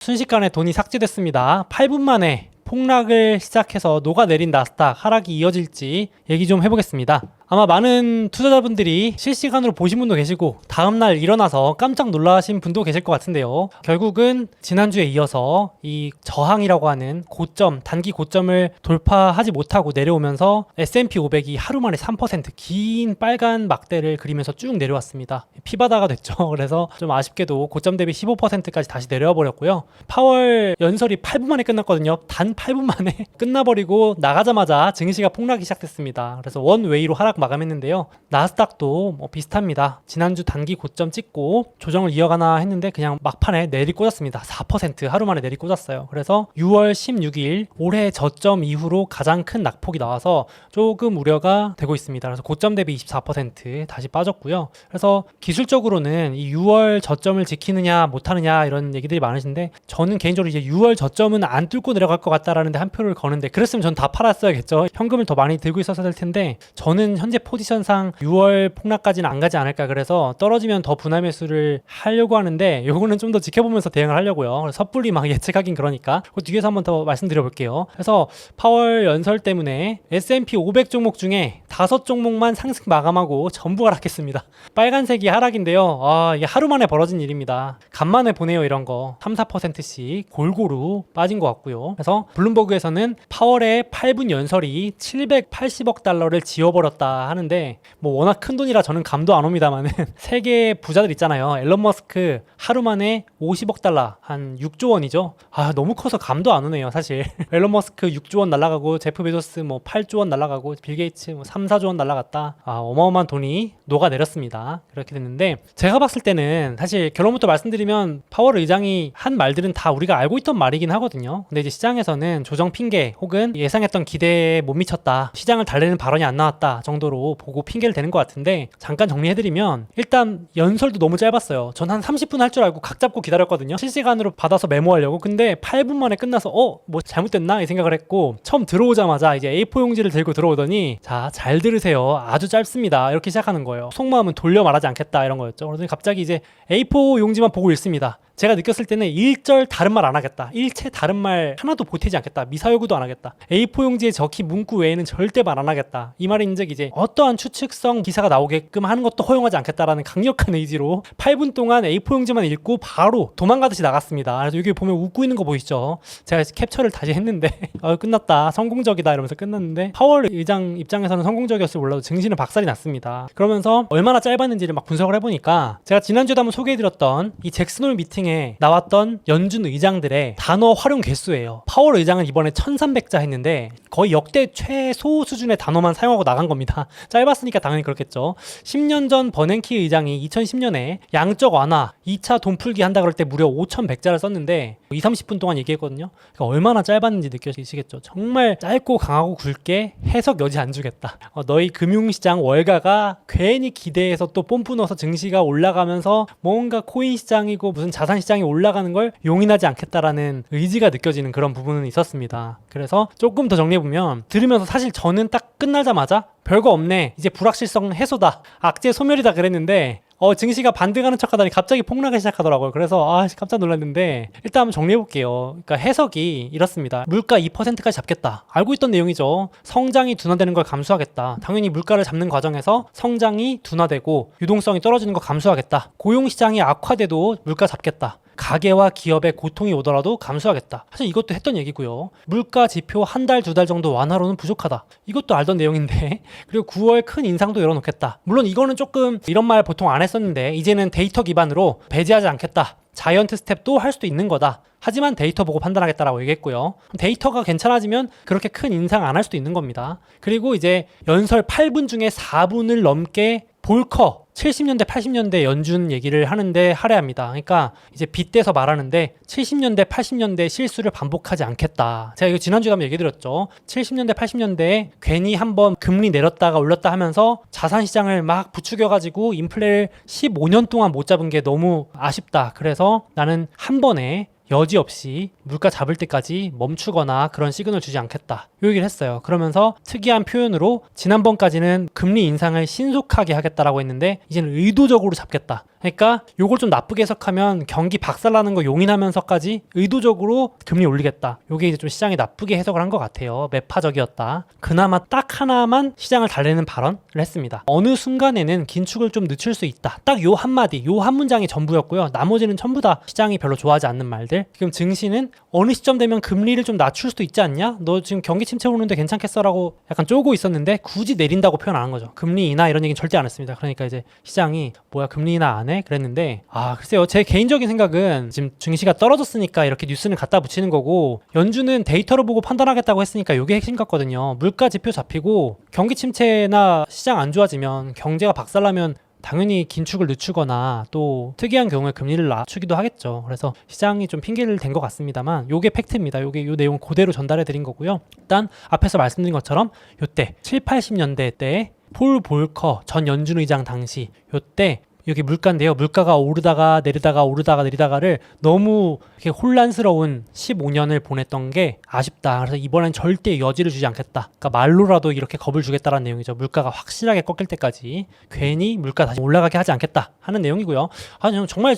순식간에 돈이 삭제됐습니다. 8분 만에 폭락을 시작해서 녹아내린 나스닥 하락이 이어질지 얘기 좀 해보겠습니다. 아마 많은 투자자분들이 실시간으로 보신 분도 계시고 다음날 일어나서 깜짝 놀라신 분도 계실 것 같은데요. 결국은 지난주에 이어서 이 저항이라고 하는 고점, 단기 고점을 돌파하지 못하고 내려오면서 S&P 500이 하루 만에 3% 긴 빨간 막대를 그리면서 쭉 내려왔습니다. 피바다가 됐죠. 그래서 좀 아쉽게도 고점 대비 15%까지 다시 내려와 버렸고요. 파월 연설이 8분 만에 끝났거든요. 단 8분 만에 끝나버리고 나가자마자 증시가 폭락이 시작됐습니다. 그래서 원웨이로 하락 마감했는데요. 나스닥도 비슷합니다. 지난주 단기 고점 찍고 조정을 이어가나 했는데 그냥 막판에 내리꽂았습니다. 4% 하루 만에 내리꽂았어요. 그래서 6월 16일 올해 저점 이후로 가장 큰 낙폭이 나와서 조금 우려가 되고 있습니다. 그래서 고점 대비 24% 다시 빠졌고요. 그래서 기술적으로는 이 6월 저점을 지키느냐 못하느냐 이런 얘기들이 많으신데 저는 개인적으로 이제 6월 저점은 안 뚫고 내려갈 것 같다라는 데 한 표를 거는데 그랬으면 전 다 팔았어야겠죠. 현금을 더 많이 들고 있었어야 될 텐데 저는 현재 포지션상 6월 폭락까지는 안 가지 않을까. 그래서 떨어지면 더 분할 매수를 하려고 하는데 요거는 좀 더 지켜보면서 대응을 하려고요. 섣불리 막 예측하긴 그러니까 그 뒤에서 한번 더 말씀드려 볼게요. 그래서 파월 연설 때문에 S&P 500 종목 중에 5종목만 상승 마감하고 전부 하락했습니다. 빨간색이 하락인데요. 이게 하루 만에 벌어진 일입니다. 간만에 보네요. 이런 거 3-4%씩 골고루 빠진 것 같고요. 그래서 블룸버그에서는 파월의 8분 연설이 780억 달러를 지워버렸다 하는데 워낙 큰 돈이라 저는 감도 안 옵니다만은 세계 부자들 있잖아요. 앨런 머스크 하루 만에 50억 달러 한 6조 원이죠. 너무 커서 감도 안 오네요 사실. 앨런 머스크 6조 원 날라가고 제프 베조스 8조 원 날라가고 빌 게이츠 3-4조 원 날라갔다. 어마어마한 돈이 녹아내렸습니다. 그렇게 됐는데 제가 봤을 때는 사실 결론부터 말씀드리면 파월 의장이 한 말들은 다 우리가 알고 있던 말이긴 하거든요. 근데 이제 시장에서는 조정 핑계 혹은 예상했던 기대에 못 미쳤다, 시장을 달래는 발언이 안 나왔다 정도로 보고 핑계를 대는 것 같은데 잠깐 정리해드리면 일단 연설도 너무 짧았어요. 전 한 30분 할 줄 알고 각 잡고 기다렸거든요. 실시간으로 받아서 메모하려고. 근데 8분 만에 끝나서 뭐 잘못됐나 이 생각을 했고 처음 들어오자마자 이제 A4 용지를 들고 들어오더니 자, 잘 들으세요. 아주 짧습니다. 이렇게 시작하는 거예요. 속마음은 돌려 말하지 않겠다 이런 거였죠. 그러더니 갑자기 이제 A4 용지만 보고 읽습니다. 제가 느꼈을 때는 일절 다른 말 안 하겠다. 일체 다른 말 하나도 보태지 않겠다. 미사여구도 안 하겠다. A4 용지에 적힌 문구 외에는 절대 말 안 하겠다. 이 말인즉 이제 어떠한 추측성 기사가 나오게끔 하는 것도 허용하지 않겠다라는 강력한 의지로 8분 동안 A4 용지만 읽고 바로 도망가듯이 나갔습니다. 그래서 여기 보면 웃고 있는 거 보이시죠? 제가 캡처를 다시 했는데 끝났다. 성공적이다 이러면서 끝났는데 파월 의장 입장에서는 성공적이었을 몰라도 증시는 박살이 났습니다. 그러면서 얼마나 짧았는지를 막 분석을 해보니까 제가 지난주에도 한번 소개해드렸던 이 잭슨홀 미팅에 나왔던 연준 의장들의 단어 활용 개수예요. 파월 의장은 이번에 1300자 했는데 거의 역대 최소 수준의 단어만 사용하고 나간 겁니다. 짧았으니까 당연히 그렇겠죠. 10년 전 버냉키 의장이 2010년에 양적 완화 2차 돈 풀기 한다 그럴 때 무려 5100자를 썼는데 20-30분 동안 얘기했거든요. 그러니까 얼마나 짧았는지 느껴지시겠죠. 정말 짧고 강하고 굵게 해석 여지 안 주겠다. 너희 금융시장 월가가 괜히 기대해서 또 뽐뿌 넣어서 증시가 올라가면서 뭔가 코인 시장이고 무슨 자산 시장이 올라가는 걸 용인하지 않겠다라는 의지가 느껴지는 그런 부분은 있었습니다. 그래서 조금 더 정리해보면 들으면서 사실 저는 딱 끝나자마자 별거 없네, 이제 불확실성 해소다, 악재 소멸이다 그랬는데 증시가 반등하는 척하더니 갑자기 폭락을 시작하더라고요. 그래서 깜짝 놀랐는데 일단 한번 정리해볼게요. 그러니까 해석이 이렇습니다. 물가 2%까지 잡겠다. 알고 있던 내용이죠. 성장이 둔화되는 걸 감수하겠다. 당연히 물가를 잡는 과정에서 성장이 둔화되고 유동성이 떨어지는 걸 감수하겠다. 고용시장이 악화돼도 물가 잡겠다. 가계와 기업에 고통이 오더라도 감수하겠다. 사실 이것도 했던 얘기고요. 물가 지표 한 달, 두 달 정도 완화로는 부족하다. 이것도 알던 내용인데 그리고 9월 큰 인상도 열어놓겠다. 물론 이거는 조금 이런 말 보통 안 했었는데 이제는 데이터 기반으로 배제하지 않겠다. 자이언트 스텝도 할 수도 있는 거다. 하지만 데이터 보고 판단하겠다라고 얘기했고요. 데이터가 괜찮아지면 그렇게 큰 인상 안 할 수도 있는 겁니다. 그리고 이제 연설 8분 중에 4분을 넘게 볼커 70년대 80년대 연준 얘기를 하는데 할애합니다. 그러니까 이제 빗대서 말하는데 70년대 80년대 실수를 반복하지 않겠다. 제가 이거 지난주에 한번 얘기 드렸죠. 70년대 80년대에 괜히 한번 금리 내렸다가 올렸다 하면서 자산시장을 막 부추겨가지고 인플레를 15년 동안 못 잡은 게 너무 아쉽다. 그래서 나는 한 번에 여지없이 물가 잡을 때까지 멈추거나 그런 시그널 주지 않겠다. 요 얘기를 했어요. 그러면서 특이한 표현으로 지난번까지는 금리 인상을 신속하게 하겠다라고 했는데 이제는 의도적으로 잡겠다. 그러니까 요걸 좀 나쁘게 해석하면 경기 박살나는 거 용인하면서까지 의도적으로 금리 올리겠다. 요게 이제 좀 시장이 나쁘게 해석을 한 것 같아요. 매파적이었다. 그나마 딱 하나만 시장을 달래는 발언을 했습니다. 어느 순간에는 긴축을 좀 늦출 수 있다. 딱 요 한마디, 요 한 문장이 전부였고요. 나머지는 전부 다 시장이 별로 좋아하지 않는 말들. 지금 증시는 어느 시점 되면 금리를 좀 낮출 수도 있지 않냐? 너 지금 경기 침체 오는데 괜찮겠어라고 약간 쪼고 있었는데 굳이 내린다고 표현 안 한 거죠. 금리 인하 이런 얘기는 절대 안 했습니다. 그러니까 이제 시장이 뭐야 금리 인하 안 해? 그랬는데 글쎄요. 제 개인적인 생각은 지금 증시가 떨어졌으니까 이렇게 뉴스는 갖다 붙이는 거고 연준은 데이터를 보고 판단하겠다고 했으니까 이게 핵심 같거든요. 물가 지표 잡히고 경기 침체나 시장 안 좋아지면 경제가 박살나면 당연히 긴축을 늦추거나 또 특이한 경우에 금리를 낮추기도 하겠죠. 그래서 시장이 좀 핑계를 댄 것 같습니다만 요게 팩트입니다. 요게 요 내용 그대로 전달해 드린 거고요. 일단 앞에서 말씀드린 것처럼 요때 7, 80년대 때 폴 볼커 전 연준 의장 당시 요때 여기 물가인데요. 물가가 오르다가 내리다가 오르다가 내리다가를 너무 이렇게 혼란스러운 15년을 보냈던 게 아쉽다. 그래서 이번엔 절대 여지를 주지 않겠다. 그러니까 말로라도 이렇게 겁을 주겠다라는 내용이죠. 물가가 확실하게 꺾일 때까지 괜히 물가 다시 올라가게 하지 않겠다 하는 내용이고요. 정말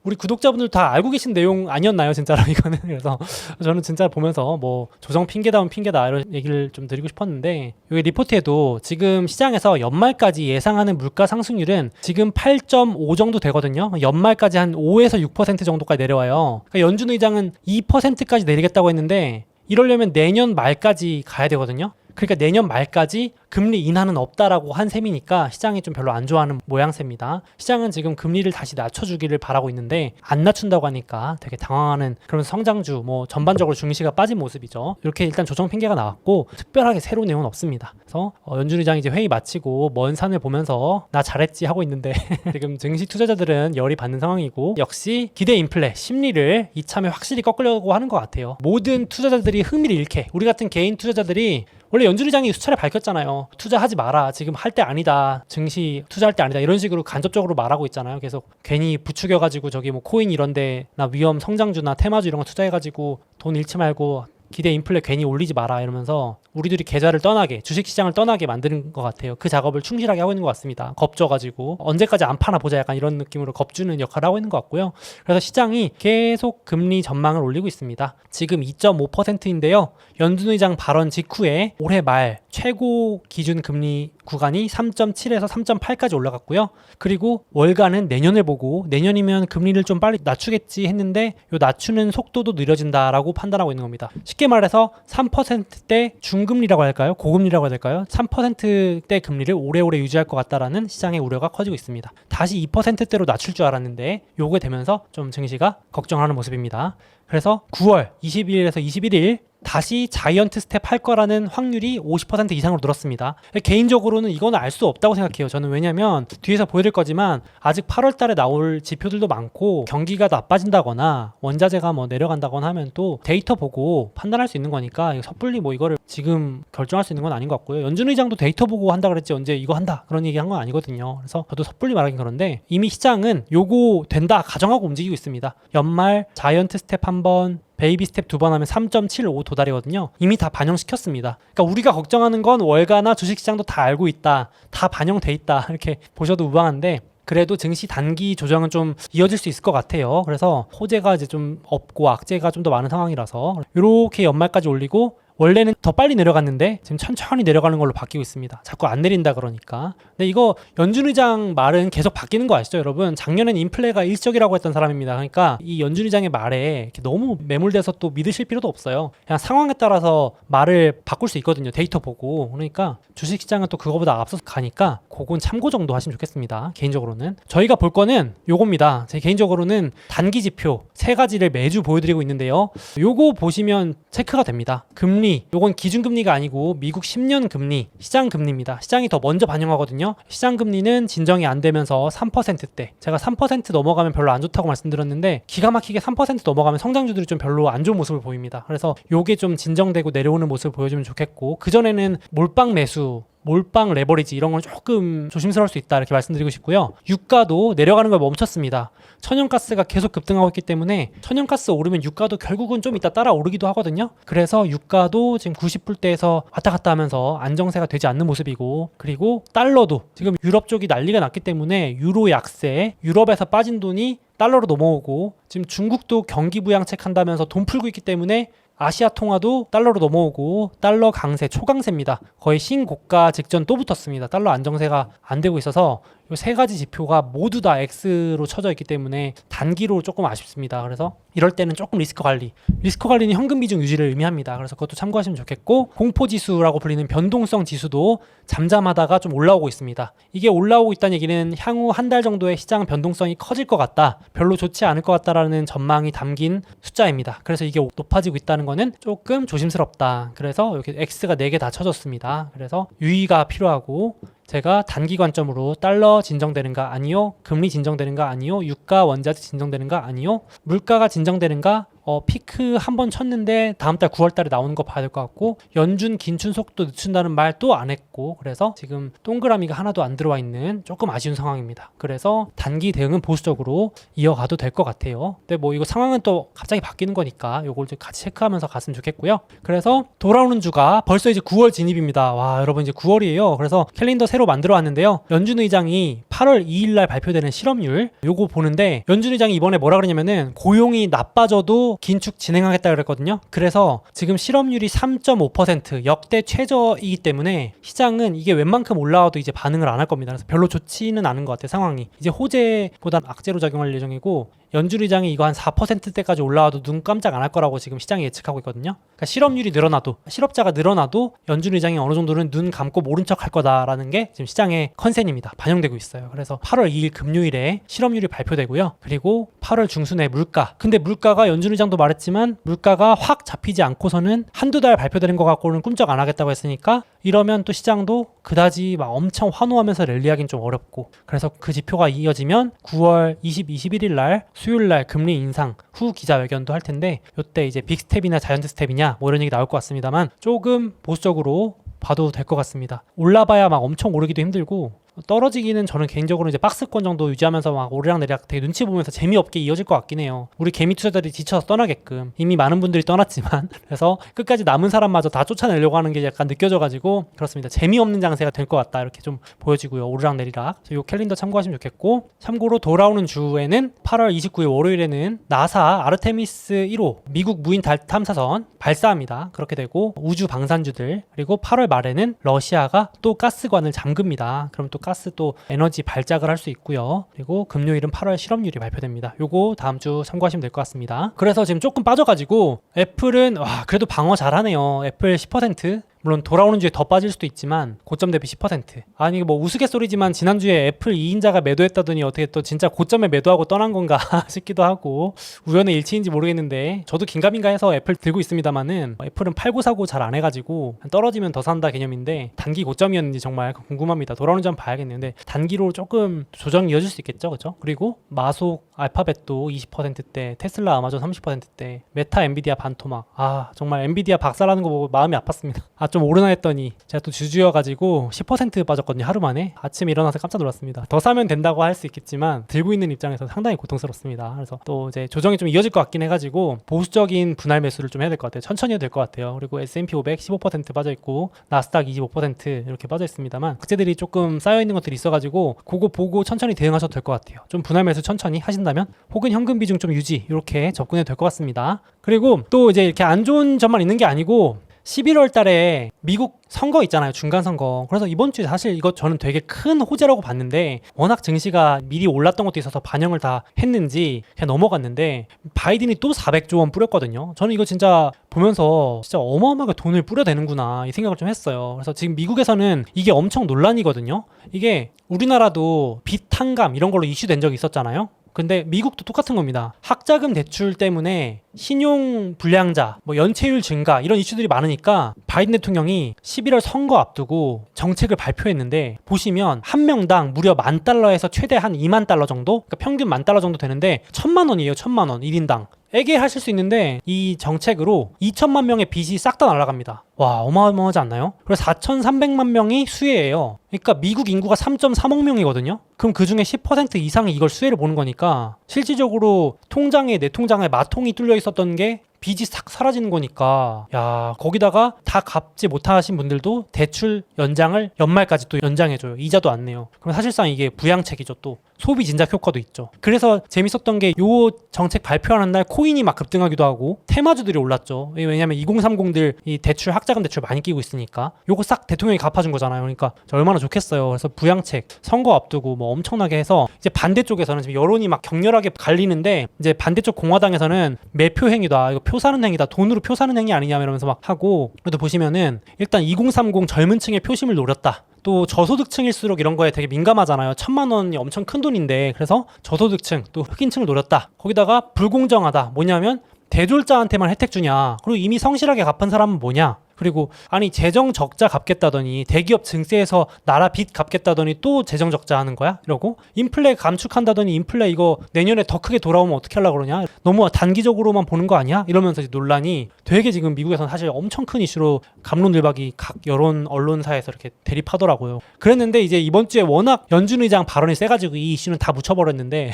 우리 구독자분들 다 알고 계신 내용 아니었나요? 진짜로 이거는. 그래서 저는 진짜 보면서 뭐 조정 핑계다운 핑계다 이런 얘기를 좀 드리고 싶었는데 여기 리포트에도 지금 시장에서 연말까지 예상하는 물가 상승률은 지금 8.5 정도 되거든요. 연말까지 한 5에서 6% 정도까지 내려와요. 그러니까 연준 의장은 2%까지 내리겠다고 했는데 이러려면 내년 말까지 가야 되거든요. 그러니까 내년 말까지 금리 인하는 없다라고 한 셈이니까 시장이 좀 별로 안 좋아하는 모양새입니다. 시장은 지금 금리를 다시 낮춰주기를 바라고 있는데 안 낮춘다고 하니까 되게 당황하는 그런 성장주, 뭐 전반적으로 증시가 빠진 모습이죠. 이렇게 일단 조정 핑계가 나왔고 특별하게 새로운 내용은 없습니다. 그래서 연준 의장이 이제 회의 마치고 먼 산을 보면서 나 잘했지 하고 있는데 지금 증시 투자자들은 열이 받는 상황이고 역시 기대 인플레 심리를 이참에 확실히 꺾으려고 하는 것 같아요. 모든 투자자들이 흥미를 잃게 우리 같은 개인 투자자들이 원래 연준 의장이 수차례 밝혔잖아요. 투자하지 마라. 지금 할 때 아니다. 증시 투자할 때 아니다. 이런 식으로 간접적으로 말하고 있잖아요. 계속 괜히 부추겨가지고 저기 뭐 코인 이런 데나 위험 성장주나 테마주 이런 거 투자해가지고 돈 잃지 말고 기대 인플레 괜히 올리지 마라 이러면서 우리들이 계좌를 떠나게 주식시장을 떠나게 만드는 것 같아요. 그 작업을 충실하게 하고 있는 것 같습니다. 겁줘가지고 언제까지 안 파나 보자 약간 이런 느낌으로 겁주는 역할을 하고 있는 것 같고요. 그래서 시장이 계속 금리 전망을 올리고 있습니다. 지금 2.5%인데요. 연준 의장 발언 직후에 올해 말 최고 기준 금리 구간이 3.7에서 3.8까지 올라갔고요. 그리고 월가는 내년을 보고 내년이면 금리를 좀 빨리 낮추겠지 했는데 요 낮추는 속도도 느려진다라고 판단하고 있는 겁니다. 쉽게 말해서 3%대 중금리라고 할까요? 고금리라고 해야 될까요? 3%대 금리를 오래오래 유지할 것 같다라는 시장의 우려가 커지고 있습니다. 다시 2%대로 낮출 줄 알았는데 요게 되면서 좀 증시가 걱정하는 모습입니다. 그래서 9월 20일에서 21일 다시 자이언트 스텝 할 거라는 확률이 50% 이상으로 늘었습니다. 개인적으로는 이거는 알 수 없다고 생각해요. 저는 왜냐면 뒤에서 보여드릴 거지만 아직 8월 달에 나올 지표들도 많고 경기가 나빠진다거나 원자재가 뭐 내려간다거나 하면 또 데이터 보고 판단할 수 있는 거니까 섣불리 뭐 이거를 지금 결정할 수 있는 건 아닌 것 같고요. 연준 의장도 데이터 보고 한다 그랬지 언제 이거 한다 그런 얘기 한 건 아니거든요. 그래서 저도 섣불리 말하긴 그런데 이미 시장은 요거 된다 가정하고 움직이고 있습니다. 연말 자이언트 스텝 한번 베이비 스텝 2번 하면 3.75 도달이거든요. 이미 다 반영시켰습니다. 그러니까 우리가 걱정하는 건 월가나 주식시장도 다 알고 있다. 다 반영돼 있다. 이렇게 보셔도 무방한데 그래도 증시 단기 조정은 좀 이어질 수 있을 것 같아요. 그래서 호재가 이제 좀 없고 악재가 좀 더 많은 상황이라서 이렇게 연말까지 올리고 원래는 더 빨리 내려갔는데 지금 천천히 내려가는 걸로 바뀌고 있습니다. 자꾸 안 내린다 그러니까. 근데 이거 연준 의장 말은 계속 바뀌는 거 아시죠, 여러분? 작년엔 인플레가 일시적이라고 했던 사람입니다. 그러니까 이 연준 의장의 말에 이렇게 너무 매몰돼서 또 믿으실 필요도 없어요. 그냥 상황에 따라서 말을 바꿀 수 있거든요. 데이터 보고. 그러니까 주식시장은 또 그거보다 앞서서 가니까 그건 참고 정도 하시면 좋겠습니다. 개인적으로는. 저희가 볼 거는 요겁니다. 제 개인적으로는 단기 지표 3가지를 매주 보여드리고 있는데요. 요거 보시면 체크가 됩니다. 금리, 요건 기준금리가 아니고 미국 10년 금리, 시장금리입니다. 시장이 더 먼저 반영하거든요. 시장금리는 진정이 안 되면서 3%대. 제가 3% 넘어가면 별로 안 좋다고 말씀드렸는데 기가 막히게 3% 넘어가면 성장주들이 좀 별로 안 좋은 모습을 보입니다. 그래서 요게 좀 진정되고 내려오는 모습을 보여주면 좋겠고 그전에는 몰빵 매수 몰빵 레버리지 이런 건 조금 조심스러울 수 있다 이렇게 말씀드리고 싶고요. 유가도 내려가는 걸 멈췄습니다. 천연가스가 계속 급등하고 있기 때문에 천연가스 오르면 유가도 결국은 좀 이따 따라 오르기도 하거든요. 그래서 유가도 지금 90불대에서 왔다 갔다 하면서 안정세가 되지 않는 모습이고, 그리고 달러도 지금 유럽 쪽이 난리가 났기 때문에 유로 약세, 유럽에서 빠진 돈이 달러로 넘어오고, 지금 중국도 경기 부양책 한다면서 돈 풀고 있기 때문에 아시아 통화도 달러로 넘어오고 달러 강세, 초강세입니다. 거의 신고가 직전 또 붙었습니다. 달러 안정세가 안 되고 있어서 이 세 가지 지표가 모두 다 X로 쳐져 있기 때문에 단기로 조금 아쉽습니다. 그래서 이럴 때는 조금 리스크 관리는 현금 비중 유지를 의미합니다. 그래서 그것도 참고하시면 좋겠고, 공포지수라고 불리는 변동성 지수도 잠잠하다가 좀 올라오고 있습니다. 이게 올라오고 있다는 얘기는 향후 한 달 정도의 시장 변동성이 커질 것 같다, 별로 좋지 않을 것 같다라는 전망이 담긴 숫자입니다. 그래서 이게 높아지고 있다는 거는 조금 조심스럽다. 그래서 이렇게 X가 4개 다 쳐졌습니다. 그래서 유의가 필요하고, 제가 단기 관점으로 달러 진정되는가 아니요, 금리 진정되는가 아니요, 유가 원자재 진정되는가 아니요, 물가가 진정되는가, 피크 한 번 쳤는데 다음 달 9월 달에 나오는 거 봐야 될 것 같고, 연준 긴축 속도 늦춘다는 말 또 안 했고, 그래서 지금 동그라미가 하나도 안 들어와 있는 조금 아쉬운 상황입니다. 그래서 단기 대응은 보수적으로 이어가도 될 것 같아요. 근데 뭐 이거 상황은 또 갑자기 바뀌는 거니까 요걸 좀 같이 체크하면서 갔으면 좋겠고요. 그래서 돌아오는 주가 벌써 이제 9월 진입입니다. 와, 여러분 이제 9월이에요. 그래서 캘린더 새로 만들어 왔는데요. 연준 의장이 8월 2일 날 발표되는 실업률 요거 보는데, 연준 의장이 이번에 뭐라 그러냐면은 고용이 나빠져도 긴축 진행하겠다 그랬거든요. 그래서 지금 실업률이 3.5% 역대 최저이기 때문에 시장은 이게 웬만큼 올라와도 이제 반응을 안 할 겁니다. 그래서 별로 좋지는 않은 것 같아요. 상황이 이제 호재보다 악재로 작용할 예정이고, 연준 의장이 이거 한 4%대까지 올라와도 눈 깜짝 안 할 거라고 지금 시장이 예측하고 있거든요. 그러니까 실업률이 늘어나도, 실업자가 늘어나도 연준 의장이 어느 정도는 눈 감고 모른 척 할 거다라는 게 지금 시장의 컨센입니다. 반영되고 있어요. 그래서 8월 2일 금요일에 실업률이 발표되고요. 그리고 8월 중순에 물가. 근데 물가가 연준 의장도 말했지만 물가가 확 잡히지 않고서는 한두 달 발표되는 것 갖고는 꿈쩍 안 하겠다고 했으니까, 이러면 또 시장도 그다지 막 엄청 환호하면서 랠리하기는 좀 어렵고, 그래서 그 지표가 이어지면 9월 20, 21일 날 수요일 날 금리 인상 후 기자회견도 할 텐데, 이때 이제 빅스텝이나 자이언트 스텝이냐 뭐 이런 얘기 나올 것 같습니다만, 조금 보수적으로 봐도 될 것 같습니다. 올라봐야 막 엄청 오르기도 힘들고, 떨어지기는 저는 개인적으로 이제 박스권 정도 유지하면서 막 오르락내리락 되게 눈치 보면서 재미없게 이어질 것 같긴 해요. 우리 개미 투자자들이 지쳐서 떠나게끔. 이미 많은 분들이 떠났지만 그래서 끝까지 남은 사람마저 다 쫓아내려고 하는 게 약간 느껴져가지고 그렇습니다. 재미없는 장세가 될 것 같다 이렇게 좀 보여지고요. 오르락내리락. 이 캘린더 참고하시면 좋겠고, 참고로 돌아오는 주에는 8월 29일 월요일에는 나사 아르테미스 1호 미국 무인 달 탐사선 발사합니다. 그렇게 되고, 우주 방산주들, 그리고 8월 말에는 러시아가 또 가스관을 잠급니다. 그럼 또 가스 또 에너지 발작을 할 수 있고요. 그리고 금요일은 8월 실업률이 발표됩니다. 요거 다음 주 참고하시면 될 것 같습니다. 그래서 지금 조금 빠져가지고 애플은 그래도 방어 잘하네요. 애플 10%, 물론 돌아오는 주에 더 빠질 수도 있지만 고점 대비 10%. 아니 뭐 우스갯소리지만 지난주에 애플 2인자가 매도했다더니 어떻게 또 진짜 고점에 매도하고 떠난 건가 싶기도 하고, 우연의 일치인지 모르겠는데 저도 긴가민가 해서 애플 들고 있습니다만은, 애플은 팔고 사고 잘 안 해가지고 떨어지면 더 산다 개념인데 단기 고점이었는지 정말 궁금합니다. 돌아오는 주 한번 봐야겠네요. 근데 단기로 조금 조정이 이어질 수 있겠죠, 그렇죠? 그리고 마속 알파벳도 20%대, 테슬라 아마존 30%대, 메타 엔비디아 반토막. 정말 엔비디아 박살나는 거 보고 마음이 아팠습니다. 좀 오르나 했더니 제가 또 주주여가지고 10% 빠졌거든요. 하루 만에. 아침에 일어나서 깜짝 놀랐습니다. 더 사면 된다고 할 수 있겠지만 들고 있는 입장에서 상당히 고통스럽습니다. 그래서 또 이제 조정이 좀 이어질 것 같긴 해가지고 보수적인 분할 매수를 좀 해야 될 것 같아요. 천천히 해도 될 것 같아요. 그리고 S&P 500 15% 빠져있고 나스닥 25% 이렇게 빠져있습니다만, 악재들이 조금 쌓여있는 것들이 있어가지고 그거 보고 천천히 대응하셔도 될 것 같아요. 좀 분할 매수 천천히 하신다면, 혹은 현금 비중 좀 유지, 이렇게 접근해도 될 것 같습니다. 그리고 또 이제 이렇게 안 좋은 점만 있는 게 아니고, 11월 달에 미국 선거 있잖아요. 중간 선거. 그래서 이번 주에 사실 이거 저는 되게 큰 호재라고 봤는데, 워낙 증시가 미리 올랐던 것도 있어서 반영을 다 했는지 그냥 넘어갔는데, 바이든이 또 400조 원 뿌렸거든요. 저는 이거 진짜 보면서 진짜 어마어마하게 돈을 뿌려대는구나 이 생각을 좀 했어요. 그래서 지금 미국에서는 이게 엄청 논란이거든요. 이게 우리나라도 빚 탕감 이런 걸로 이슈된 적이 있었잖아요. 근데 미국도 똑같은 겁니다. 학자금 대출 때문에 신용 불량자, 뭐 연체율 증가 이런 이슈들이 많으니까 바이든 대통령이 11월 선거 앞두고 정책을 발표했는데, 보시면 한 명당 무려 $10,000에서 최대 한 $20,000 정도? 그러니까 평균 $10,000 정도 되는데 1,000만 원이에요. 1,000만 원 1인당. 애게 하실 수 있는데 이 정책으로 2천만 명의 빚이 싹 다 날아갑니다. 와, 어마어마하지 않나요? 그래서 4,300만 명이 수혜예요. 그러니까 미국 인구가 3.3억 명이거든요. 그럼 그 중에 10% 이상이 이걸 수혜를 보는 거니까 실질적으로 내 통장에 마통이 뚫려 있었던 게 빚이 싹 사라지는 거니까, 야, 거기다가 다 갚지 못하신 분들도 대출 연장을 연말까지 또 연장해줘요. 이자도 안 내요. 그럼 사실상 이게 부양책이죠. 또 소비 진작 효과도 있죠. 그래서 재밌었던 게 요 정책 발표하는 날 코인이 막 급등하기도 하고 테마주들이 올랐죠. 왜냐면 2030들 이 대출 학자금 대출 많이 끼고 있으니까 요거 싹 대통령이 갚아준 거잖아요. 그러니까 얼마나 좋겠어요. 그래서 부양책 선거 앞두고 뭐 엄청나게 해서 이제 반대쪽에서는 지금 여론이 막 격렬하게 갈리는데 이제 반대쪽 공화당에서는 매표 행위다, 이거 표 사는 행위다, 돈으로 표 사는 행위 아니냐 이러면서 막 하고, 그래도 보시면은 일단 2030 젊은 층의 표심을 노렸다. 또 저소득층일수록 이런 거에 되게 민감하잖아요. 1,000만 원이 엄청 큰 돈인데, 그래서 저소득층 또 흑인층을 노렸다. 거기다가 불공정하다. 뭐냐면 대졸자한테만 혜택 주냐, 그리고 이미 성실하게 갚은 사람은 뭐냐, 그리고 아니 재정 적자 갚겠다더니 대기업 증세해서 나라 빚 갚겠다더니 또 재정 적자 하는 거야? 이러고 인플레 감축한다더니 인플레 이거 내년에 더 크게 돌아오면 어떻게 하려고 그러냐? 너무 단기적으로만 보는 거 아니야? 이러면서 이제 논란이 되게 지금 미국에서는 사실 엄청 큰 이슈로 갑론들박이 각 여론 언론사에서 이렇게 대립하더라고요. 그랬는데 이제 이번 주에 워낙 연준 의장 발언이 세가지고 이 이슈는 다 묻혀버렸는데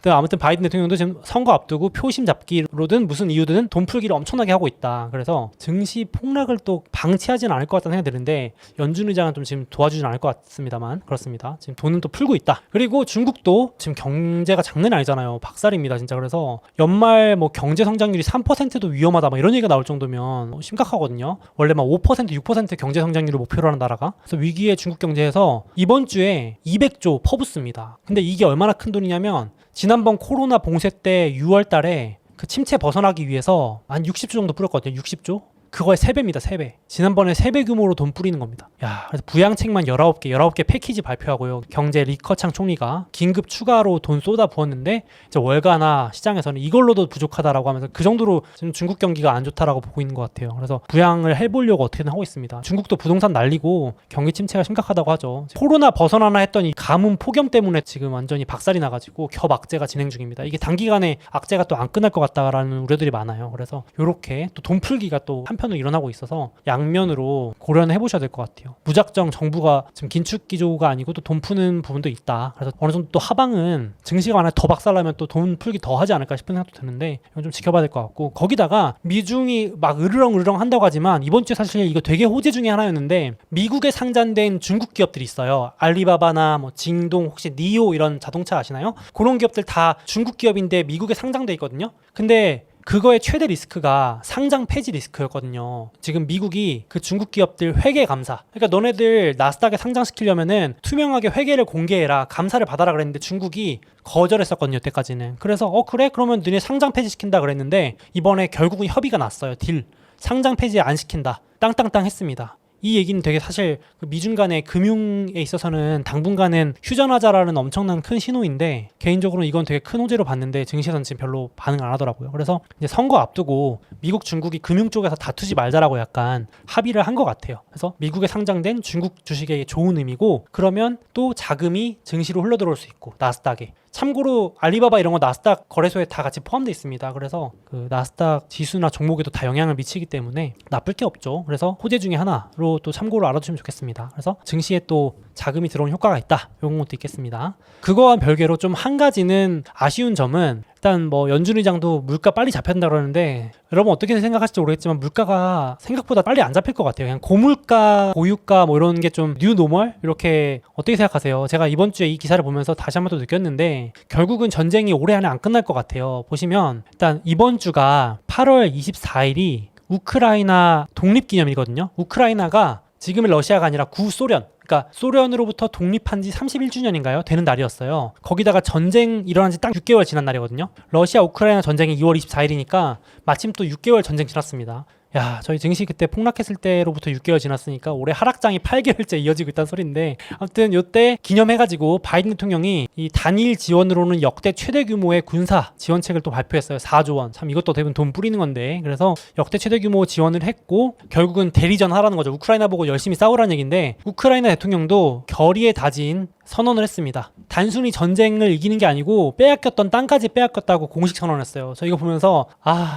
아무튼 바이든 대통령도 지금 선거 앞두고 표심 잡기로든 무슨 이유든 돈 풀기를 엄청나게 하고 있다. 그래서 증시 폭락을 또 방치하지는 않을 것 같다는 생각이 드는데 연준 의장은 좀 지금 도와주진 않을 것 같습니다만 그렇습니다. 지금 돈은 또 풀고 있다. 그리고 중국도 지금 경제가 장난이 아니잖아요. 박살입니다 진짜. 그래서 연말 뭐 경제 성장률이 3%도 위험하다 막 이런 얘기가 나올 정도면 심각하거든요. 원래 막 5% 6% 경제 성장률을 목표로 하는 나라가. 그래서 위기의 중국 경제에서 이번 주에 200조 퍼붓습니다. 근데 이게 얼마나 큰 돈이냐면 지난번 코로나 봉쇄 때 6월 달에 그 침체 벗어나기 위해서 한 60조 정도 뿌렸거든요. 60조? 그거의 3배입니다. 3배. 지난번에 3배 규모로 돈 뿌리는 겁니다. 야, 그래서 부양책만 19개 패키지 발표하고요. 경제 리커창 총리가 긴급 추가로 돈 쏟아 부었는데 이제 월가나 시장에서는 이걸로도 부족하다라고 하면서 그 정도로 지금 중국 경기가 안 좋다라고 보고 있는 것 같아요. 그래서 부양을 해보려고 어떻게든 하고 있습니다. 중국도 부동산 날리고 경기 침체가 심각하다고 하죠. 코로나 벗어나나 했더니 가뭄 폭염 때문에 지금 완전히 박살이 나가지고 겹 악재가 진행 중입니다. 이게 단기간에 악재가 또 안 끝날 것 같다라는 우려들이 많아요. 그래서 이렇게 또 돈 풀기가 또 한편으로 일어나고 있어서 양면으로 고려는 해보셔야 될 것 같아요. 무작정 정부가 지금 긴축 기조가 아니고 또 돈 푸는 부분도 있다. 그래서 어느 정도 또 하방은 증시가 만약 더 박살나면 또 돈 풀기 더 하지 않을까 싶은 생각도 드는데 이건 좀 지켜봐야 될 것 같고, 거기다가 미중이 막 으르렁 한다고 하지만 이번 주에 사실 이거 되게 호재 중에 하나였는데 미국에 상장된 중국 기업들이 있어요. 알리바바나 뭐 징동, 혹시 니오 이런 자동차 아시나요? 그런 기업들 다 중국 기업인데 미국에 상장돼 있거든요. 근데 그거의 최대 리스크가 상장 폐지 리스크였거든요. 지금 미국이 그 중국 기업들 회계 감사, 그러니까 너네들 나스닥에 상장시키려면은 투명하게 회계를 공개해라, 감사를 받아라 그랬는데 중국이 거절했었거든요. 때까지는. 그래서 그래? 그러면 너네 상장 폐지시킨다 그랬는데 이번에 결국은 협의가 났어요. 딜. 상장 폐지 안 시킨다. 땅땅땅 했습니다. 이 얘기는 되게 사실 미중 간의 금융에 있어서는 당분간은 휴전하자라는 엄청난 큰 신호인데, 개인적으로는 이건 되게 큰 호재로 봤는데 증시에서는 지금 별로 반응 안 하더라고요. 그래서 이제 선거 앞두고 미국, 중국이 금융 쪽에서 다투지 말자라고 약간 합의를 한 것 같아요. 그래서 미국에 상장된 중국 주식에 좋은 의미고, 그러면 또 자금이 증시로 흘러들어올 수 있고, 나스닥에. 참고로 알리바바 이런 거 나스닥 거래소에 다 같이 포함되어 있습니다. 그래서 그 나스닥 지수나 종목에도 다 영향을 미치기 때문에 나쁠 게 없죠. 그래서 호재 중에 하나로 또 참고로 알아두시면 좋겠습니다. 그래서 증시에 또 자금이 들어오는 효과가 있다, 이런 것도 있겠습니다. 그거와 별개로 좀 한 가지는 아쉬운 점은, 일단 뭐 연준 의장도 물가 빨리 잡힌다 그러는데 여러분 어떻게 생각하실지 모르겠지만 물가가 생각보다 빨리 안 잡힐 것 같아요. 그냥 고물가, 고유가 뭐 이런 게 좀 뉴노멀? 이렇게 어떻게 생각하세요? 제가 이번 주에 이 기사를 보면서 다시 한 번 더 느꼈는데 결국은 전쟁이 올해 안에 안 끝날 것 같아요. 보시면 일단 이번 주가 8월 24일이 우크라이나 독립기념이거든요. 우크라이나가 지금의 러시아가 아니라 구소련, 그러니까 소련으로부터 독립한 지 31주년인가요? 되는 날이었어요. 거기다가 전쟁 일어난 지 딱 6개월 지난 날이거든요. 러시아 우크라이나 전쟁이 2월 24일이니까 마침 또 6개월 전쟁 지났습니다. 야, 저희 증시 그때 폭락했을 때로부터 6개월 지났으니까 올해 하락장이 8개월째 이어지고 있다는 소리인데, 아무튼 이때 기념해가지고 바이든 대통령이 이 단일 지원으로는 역대 최대 규모의 군사 지원책을 또 발표했어요. 4조 원. 참 이것도 대부분 돈 뿌리는 건데, 그래서 역대 최대 규모 지원을 했고 결국은 대리전 하라는 거죠. 우크라이나 보고 열심히 싸우라는 얘기인데, 우크라이나 대통령도 결의에 다진 선언을 했습니다. 단순히 전쟁을 이기는 게 아니고 빼앗겼던 땅까지 빼앗겼다고 공식 선언했어요. 저 이거 보면서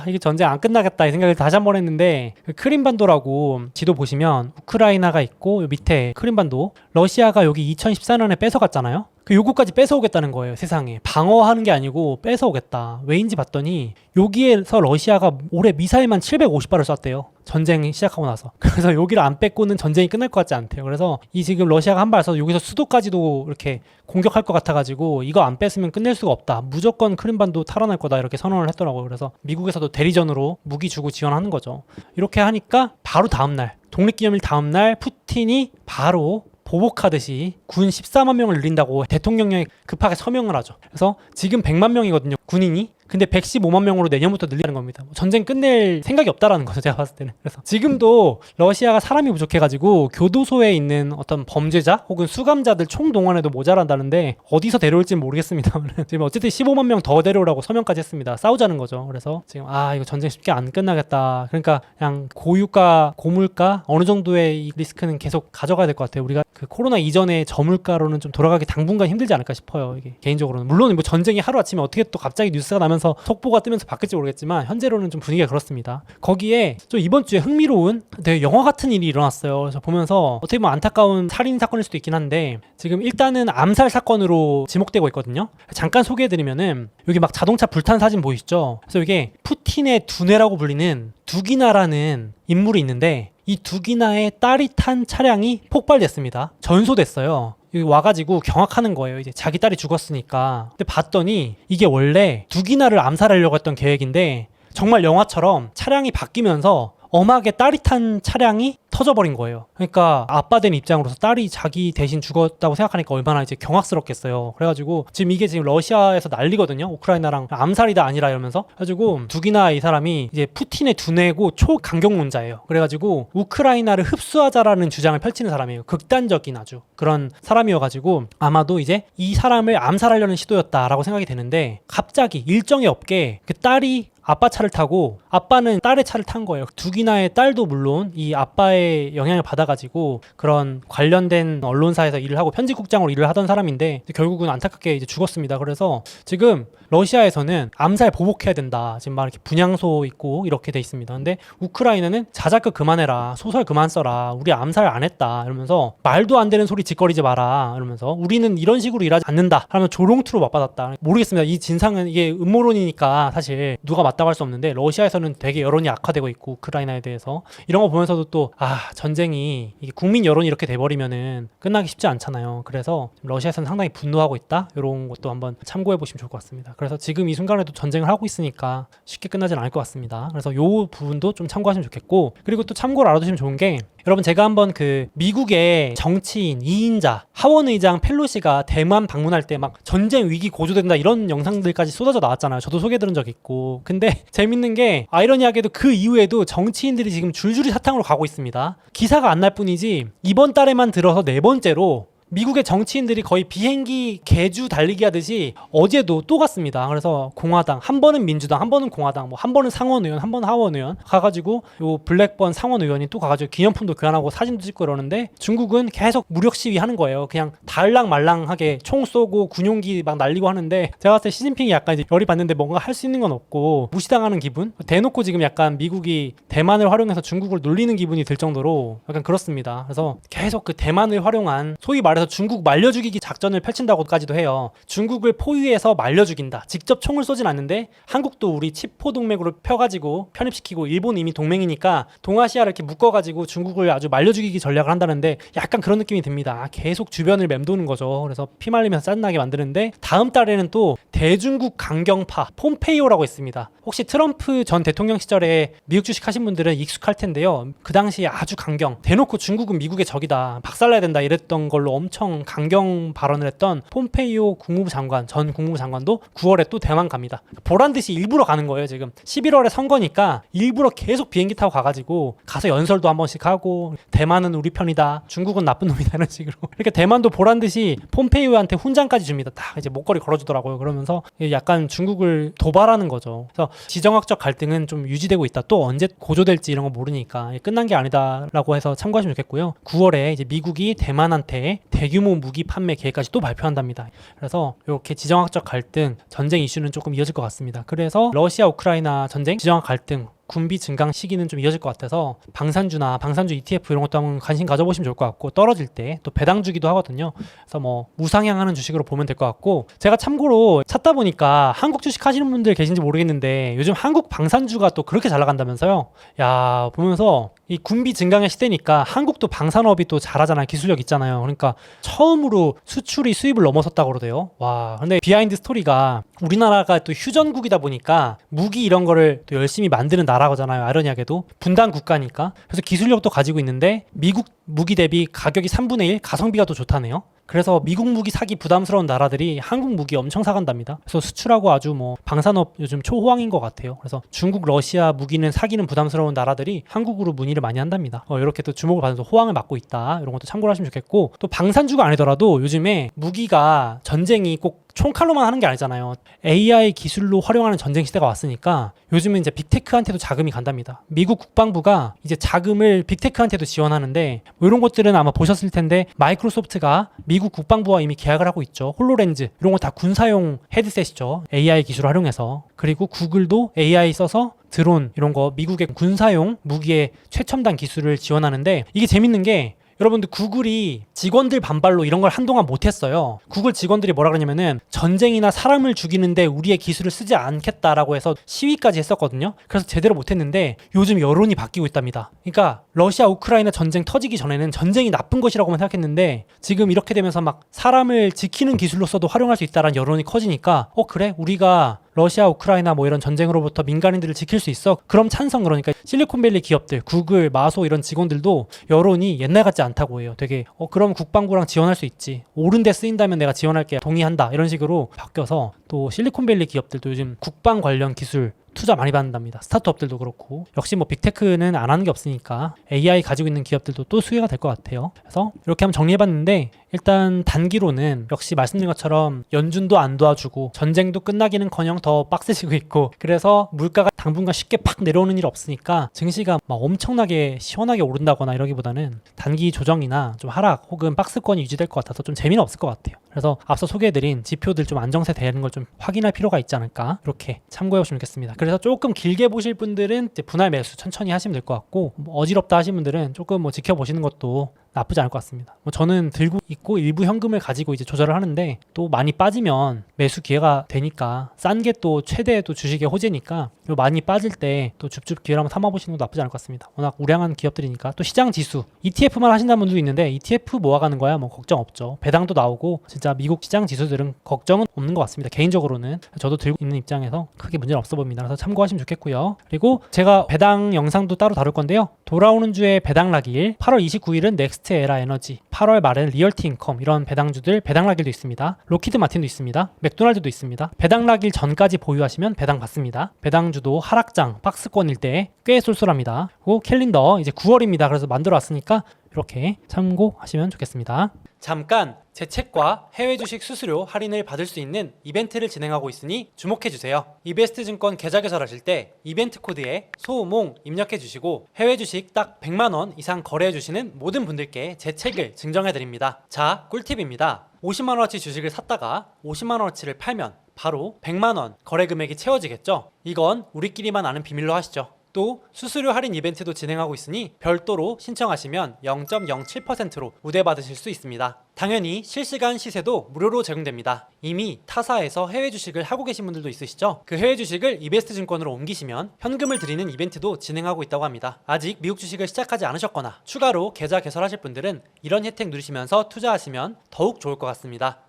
이게 전쟁 안 끝나겠다 이 생각을 다시 한번 했는데, 그 크림반도라고 지도 보시면 우크라이나가 있고 밑에 크림반도, 러시아가 여기 2014년에 뺏어갔잖아요. 그 요거까지 뺏어오겠다는 거예요. 세상에 방어하는 게 아니고 뺏어오겠다. 왜인지 봤더니 여기에서 러시아가 올해 미사일만 750발을 쐈대요. 전쟁이 시작하고 나서. 그래서 여기를 안 뺏고는 전쟁이 끝날 것 같지 않대요. 그래서 이 지금 러시아가 한 발 쏴서 여기서 수도까지도 이렇게 공격할 것 같아가지고 이거 안 뺏으면 끝낼 수가 없다. 무조건 크림반도 탈환할 거다. 이렇게 선언을 했더라고요. 그래서 미국에서도 대리전으로 무기 주고 지원하는 거죠. 이렇게 하니까 바로 다음날, 독립기념일 다음날 푸틴이 바로 보복하듯이 군 14만 명을 늘린다고 대통령령에 급하게 서명을 하죠. 그래서 지금 100만 명이거든요, 군인이. 근데 115만 명으로 내년부터 늘리는 겁니다. 전쟁 끝낼 생각이 없다라는 거죠, 제가 봤을 때는. 그래서 지금도 러시아가 사람이 부족해가지고 교도소에 있는 어떤 범죄자 혹은 수감자들 총동원해도 모자란다는데 어디서 데려올지는 모르겠습니다. 지금 어쨌든 15만 명 더 데려오라고 서명까지 했습니다. 싸우자는 거죠. 그래서 지금 이거 전쟁 쉽게 안 끝나겠다. 그러니까 그냥 고유가, 고물가 어느 정도의 이 리스크는 계속 가져가야 될 것 같아요. 우리가 그 코로나 이전의 저물가로는 좀 돌아가기 당분간 힘들지 않을까 싶어요. 이게 개인적으로는. 물론 뭐 전쟁이 하루아침에 어떻게 또 갑자기 뉴스가 나면 속보가 뜨면서 바뀔지 모르겠지만 현재로는 좀 분위기가 그렇습니다. 거기에 좀 이번 주에 흥미로운 되게 영화 같은 일이 일어났어요. 그래서 보면서 어떻게 보면 안타까운 살인 사건일 수도 있긴 한데, 지금 일단은 암살 사건으로 지목되고 있거든요. 잠깐 소개해드리면은 여기 막 자동차 불탄 사진 보이시죠? 그래서 이게 푸틴의 두뇌라고 불리는 두기나라는 인물이 있는데, 이 두기나의 딸이 탄 차량이 폭발됐습니다. 전소됐어요. 여기 와가지고 경악하는 거예요. 이제 자기 딸이 죽었으니까. 근데 봤더니 이게 원래 두기나를 암살하려고 했던 계획인데, 정말 영화처럼 차량이 바뀌면서 엄하게 딸이 탄 차량이 터져버린 거예요. 그러니까 아빠 된 입장으로서 딸이 자기 대신 죽었다고 생각하니까 얼마나 이제 경악스럽겠어요. 그래가지고 지금 이게 지금 러시아에서 난리거든요. 우크라이나랑 암살이다 아니라 이러면서. 그래가지고 두기나 이 사람이 이제 푸틴의 두뇌고 초강경론자예요. 그래가지고 우크라이나를 흡수하자라는 주장을 펼치는 사람이에요. 극단적인 아주 그런 사람이어가지고 아마도 이제 이 사람을 암살하려는 시도였다라고 생각이 되는데, 갑자기 일정이 없게 그 딸이 아빠 차를 타고 아빠는 딸의 차를 탄 거예요. 두기나의 딸도 물론 이 아빠의 영향을 받아가지고 그런 관련된 언론사에서 일을 하고 편집국장으로 일을 하던 사람인데 결국은 안타깝게 이제 죽었습니다. 그래서 지금 러시아에서는 암살 보복해야 된다. 지금 막 이렇게 분향소 있고 이렇게 돼 있습니다. 근데 우크라이나는 자작극 그만해라. 소설 그만 써라. 우리 암살 안 했다. 이러면서 말도 안 되는 소리 짓거리지 마라. 이러면서 우리는 이런 식으로 일하지 않는다. 하면 조롱투로 맞받았다. 모르겠습니다. 이 진상은 이게 음모론이니까 사실 누가 맞다고 할 수 없는데, 러시아에서는 되게 여론이 악화되고 있고 우크라이나에 대해서 이런 거 보면서도 또 전쟁이 이게 국민 여론이 이렇게 돼버리면은 끝나기 쉽지 않잖아요. 그래서 러시아에서는 상당히 분노하고 있다. 이런 것도 한번 참고해 보시면 좋을 것 같습니다. 그래서 지금 이 순간에도 전쟁을 하고 있으니까 쉽게 끝나진 않을 것 같습니다. 그래서 요 부분도 좀 참고하시면 좋겠고, 그리고 또 참고로 알아두시면 좋은 게, 여러분 제가 한번 그 미국의 정치인 2인자 하원의장 펠로시가 대만 방문할 때 막 전쟁 위기 고조된다 이런 영상들까지 쏟아져 나왔잖아요. 저도 소개 들은 적 있고. 근데 재밌는 게 아이러니하게도 그 이후에도 정치인들이 지금 줄줄이 사탕으로 가고 있습니다. 기사가 안 날 뿐이지 이번 달에만 들어서 4번째로 미국의 정치인들이 거의 비행기 개주 달리기 하듯이 어제도 또 갔습니다. 그래서 공화당, 한 번은 민주당, 한 번은 공화당, 뭐 한 번은 상원의원, 한 번은 하원의원 가가지고 요 블랙번 상원의원이 또 가가지고 기념품도 교환하고 사진도 찍고 이러는데, 중국은 계속 무력 시위하는 거예요. 그냥 달랑말랑하게 총 쏘고 군용기 막 날리고 하는데, 제가 봤을 때 시진핑이 약간 이제 열이 받는데 뭔가 할 수 있는 건 없고 무시당하는 기분? 대놓고 지금 약간 미국이 대만을 활용해서 중국을 놀리는 기분이 들 정도로 약간 그렇습니다. 그래서 계속 그 대만을 활용한 소위 말해서 중국 말려 죽이기 작전을 펼친다고까지도 해요. 중국을 포위해서 말려 죽인다. 직접 총을 쏘진 않는데 한국도 우리 치포 동맹으로 펴가지고 편입시키고, 일본 이미 동맹이니까 동아시아를 이렇게 묶어가지고 중국을 아주 말려 죽이기 전략을 한다는데 약간 그런 느낌이 듭니다. 계속 주변을 맴도는 거죠. 그래서 피말리면서 짜증나게 만드는데, 다음 달에는 또 대중국 강경파 폼페이오라고 있습니다. 혹시 트럼프 전 대통령 시절에 미국 주식 하신 분들은 익숙할 텐데요. 그 당시에 아주 대놓고 중국은 미국의 적이다, 박살나야 된다 이랬던 걸로 엄청 강경 발언을 했던 폼페이오 국무부 장관, 전 국무부 장관도 9월에 또 대만 갑니다. 보란듯이 일부러 가는 거예요. 지금 11월에 선거니까 일부러 계속 비행기 타고 가가지고 가서 연설도 한 번씩 하고, 대만은 우리 편이다, 중국은 나쁜 놈이다 이런 식으로. 이렇게 대만도 보란듯이 폼페이오한테 훈장까지 줍니다. 딱 이제 목걸이 걸어주더라고요. 그러면서 약간 중국을 도발하는 거죠. 그래서 지정학적 갈등은 좀 유지되고 있다. 또 언제 고조될지 이런 거 모르니까 끝난 게 아니다라고 해서 참고하시면 좋겠고요. 9월에 이제 미국이 대만한테 대규모 무기 판매 계획까지 또 발표한답니다. 그래서 이렇게 지정학적 갈등, 전쟁 이슈는 조금 이어질 것 같습니다. 그래서 러시아 우크라이나 전쟁, 지정학 갈등, 군비 증강 시기는 좀 이어질 것 같아서 방산주나 방산주 ETF 이런 것도 한번 관심 가져보시면 좋을 것 같고, 떨어질 때 또 배당 주기도 하거든요. 그래서 뭐 무상향하는 주식으로 보면 될 것 같고, 제가 참고로 찾다 보니까 한국 주식 하시는 분들 계신지 모르겠는데 요즘 한국 방산주가 또 그렇게 잘 나간다면서요. 야, 보면서 이 군비 증강의 시대니까 한국도 방산업이 또 잘하잖아요. 기술력 있잖아요. 그러니까 처음으로 수출이 수입을 넘어섰다고 그러대요. 와, 근데 비하인드 스토리가 우리나라가 또 휴전국이다 보니까 무기 이런 거를 또 열심히 만드는 나라잖아요. 아이러니하게도 분단 국가니까. 그래서 기술력도 가지고 있는데 미국 무기 대비 가격이 3분의 1, 가성비가 더 좋다네요. 그래서 미국 무기 사기 부담스러운 나라들이 한국 무기 엄청 사간답니다. 그래서 수출하고 아주 뭐 방산업 요즘 초호황인 것 같아요. 그래서 중국, 러시아 무기는 사기는 부담스러운 나라들이 한국으로 문의를 많이 한답니다. 이렇게 또 주목을 받아서 호황을 맞고 있다. 이런 것도 참고를 하시면 좋겠고, 또 방산주가 아니더라도 요즘에 무기가 전쟁이 꼭 총칼로만 하는 게 아니잖아요. AI 기술로 활용하는 전쟁 시대가 왔으니까 요즘은 이제 빅테크한테도 자금이 간답니다. 미국 국방부가 이제 자금을 빅테크한테도 지원하는데 뭐 이런 것들은 아마 보셨을 텐데, 마이크로소프트가 미국 국방부와 이미 계약을 하고 있죠. 홀로렌즈 이런 거 다 군사용 헤드셋이죠. AI 기술을 활용해서. 그리고 구글도 AI 써서 드론 이런 거 미국의 군사용 무기의 최첨단 기술을 지원하는데, 이게 재밌는 게 여러분들 구글이 직원들 반발로 이런 걸 한동안 못했어요. 구글 직원들이 뭐라 그러냐면은 전쟁이나 사람을 죽이는데 우리의 기술을 쓰지 않겠다라고 해서 시위까지 했었거든요. 그래서 제대로 못했는데 요즘 여론이 바뀌고 있답니다. 그러니까 러시아 우크라이나 전쟁 터지기 전에는 전쟁이 나쁜 것이라고만 생각했는데 지금 이렇게 되면서 막 사람을 지키는 기술로서도 활용할 수 있다라는 여론이 커지니까 그래, 우리가 러시아, 우크라이나 뭐 이런 전쟁으로부터 민간인들을 지킬 수 있어? 그럼 찬성. 그러니까 실리콘밸리 기업들, 구글, 마소 이런 직원들도 여론이 옛날 같지 않다고 해요. 되게 그럼 국방부랑 지원할 수 있지. 옳은 데 쓰인다면 내가 지원할게. 동의한다. 이런 식으로 바뀌어서 또 실리콘밸리 기업들도 요즘 국방 관련 기술 투자 많이 받는답니다. 스타트업들도 그렇고. 역시 뭐 빅테크는 안 하는 게 없으니까 AI 가지고 있는 기업들도 또 수혜가 될 것 같아요. 그래서 이렇게 한번 정리해봤는데, 일단 단기로는 역시 말씀드린 것처럼 연준도 안 도와주고 전쟁도 끝나기는커녕 더 빡세지고 있고, 그래서 물가가 당분간 쉽게 팍 내려오는 일 없으니까 증시가 막 엄청나게 시원하게 오른다거나 이러기보다는 단기 조정이나 좀 하락 혹은 박스권이 유지될 것 같아서 좀 재미는 없을 것 같아요. 그래서 앞서 소개해드린 지표들 좀 안정세 되는 걸 좀 확인할 필요가 있지 않을까, 이렇게 참고해보시면 좋겠습니다. 그래서 조금 길게 보실 분들은 이제 분할 매수 천천히 하시면 될 것 같고, 뭐 어지럽다 하시는 분들은 조금 뭐 지켜보시는 것도 나쁘지 않을 것 같습니다. 뭐 저는 들고 있고 일부 현금을 가지고 이제 조절을 하는데, 또 많이 빠지면 매수 기회가 되니까, 싼 게 또 최대 또 주식의 호재니까 많이 빠질 때 또 줍줍 기회를 한번 삼아보시는 것도 나쁘지 않을 것 같습니다. 워낙 우량한 기업들이니까. 또 시장 지수 ETF만 하신다는 분들도 있는데, ETF 모아가는 거야 뭐 걱정 없죠. 배당도 나오고 진짜 미국 시장 지수들은 걱정은 없는 것 같습니다. 개인적으로는 저도 들고 있는 입장에서 크게 문제는 없어 보입니다. 그래서 참고하시면 좋겠고요. 그리고 제가 배당 영상도 따로 다룰 건데요. 돌아오는 주에 배당락일 8월 29일은 넥스트 에라 에너지, 8월 말에는 리얼티 인컴, 이런 배당주들 배당락일도 있습니다. 로키드 마틴도 있습니다. 맥도날드도 있습니다. 배당락일 전까지 보유하시면 배당 받습니다. 배당주도 하락장 박스권일 때 꽤 쏠쏠합니다. 그리고 캘린더 이제 9월입니다. 그래서 만들어 왔으니까 이렇게 참고하시면 좋겠습니다. 잠깐, 제 책과 해외 주식 수수료 할인을 받을 수 있는 이벤트를 진행하고 있으니 주목해주세요. 이베스트 증권 계좌 개설하실 때 이벤트 코드에 소우몽 입력해주시고 해외 주식 딱 100만원 이상 거래해주시는 모든 분들께 제 책을 증정해드립니다. 자, 꿀팁입니다. 50만원어치 주식을 샀다가 50만원어치를 팔면 바로 100만원 거래 금액이 채워지겠죠? 이건 우리끼리만 아는 비밀로 하시죠. 또 수수료 할인 이벤트도 진행하고 있으니 별도로 신청하시면 0.07%로 우대받으실 수 있습니다. 당연히 실시간 시세도 무료로 제공됩니다. 이미 타사에서 해외 주식을 하고 계신 분들도 있으시죠? 그 해외 주식을 이베스트 증권으로 옮기시면 현금을 드리는 이벤트도 진행하고 있다고 합니다. 아직 미국 주식을 시작하지 않으셨거나 추가로 계좌 개설하실 분들은 이런 혜택 누리시면서 투자하시면 더욱 좋을 것 같습니다.